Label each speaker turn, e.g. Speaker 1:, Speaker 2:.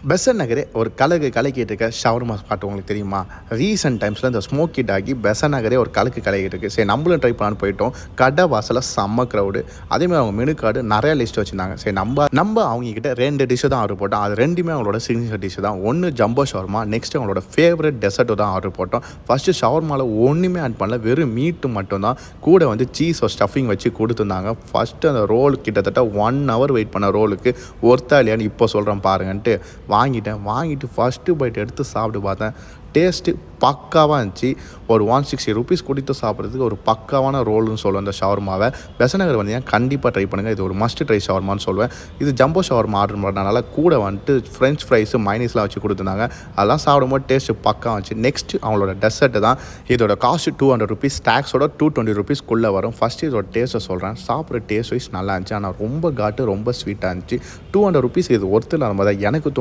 Speaker 1: பெசன்ட் நகரே ஒரு கலக்கிட்டு இருக்க ஷவர்மா ஸ்பாட் உங்களுக்கு தெரியுமா? ரீசெண்ட் டைம்ஸில் இந்த ஸ்மோக்கி டாகி பெசன்ட் நகரே ஒரு கலக்கிட்டு இருக்கு. சரி நம்மளும் ட்ரை பண்ணலான்னு போயிட்டோம். கடை வாசலில் செம்ம க்ரௌடு. அதேமாதிரி அவங்க மெனு கார்டு நிறையா லிஸ்ட் வச்சுருந்தாங்க. சரி நம்ம அவங்கக்கிட்ட 2 டிஷ்ஷு தான் ஆர்டர் போட்டோம். அது ரெண்டுமே அவங்களோட சிக்னேச்சர் டிஷ்ஷு தான். ஒன்று ஜம்போ ஷவர்மா, நெக்ஸ்ட் அவங்களோட ஃபேவரட் டெசர்ட்டு தான் ஆர்டர் போட்டோம். ஃபஸ்ட்டு ஷவர்மாவில் ஒன்றுமே ஆட் பண்ணல, வெறும் மீட்டு மட்டும்தான். கூட வந்து சீஸ் ஸ்டஃபிங் வச்சு கொடுத்துருந்தாங்க. ஃபஸ்ட்டு அந்த ரோல் கிட்டத்தட்ட 1 hour வெயிட் பண்ண ரோலுக்கு ஒர்த்தா இல்லையான்னு இப்போ சொல்கிறேன் பாருங்கன்ட்டு வாங்கிட்டு ஃபஸ்ட்டு பைட் எடுத்து சாப்பிட்டு பார்த்தேன். டேஸ்ட்டு பக்காவாக இருந்துச்சு. ஒரு 160 rupees கொடுத்து சாப்பிட்றதுக்கு ஒரு பக்காவான ரோல்னு சொல்லுவேன் இந்த ஷவர்மாவை. பெசன்ட் நகர் வந்தீங்கன்னா கண்டிப்பாக ட்ரை பண்ணுங்கள். இது ஒரு மஸ்ட் ட்ரை ஷவர்மான்னு சொல்லுவேன். இது ஜம்போ ஷவர்மா ஆர்டர் பண்ணுறதுனால கூட வந்துட்டு ஃப்ரெஞ்ச் ஃப்ரைஸு மைனீஸ்லாம் வச்சு கொடுத்துருந்தாங்க. அதெல்லாம் சாப்பிடும்போது டேஸ்ட்டு பக்கா வந்துச்சு. நெக்ஸ்ட்டு அவங்களோட டெசர்ட்டு தான். இதோட காஸ்ட்டு 200 rupees, டேக்ஸோட 220 rupeesக்குள்ளே வரும். ஃபஸ்ட்டு இதோட டேஸ்ட்டை சொல்கிறேன். சாப்பிட்ற டேஸ்ட் வைஸ் நல்லா இருந்துச்சு. ஆனால் ரொம்ப காட்டு, ரொம்ப ஸ்வீட்டாக இருந்துச்சு. 200 rupees இது ஒர்த்து இல்லாமல் தான் எனக்கு தோணுது.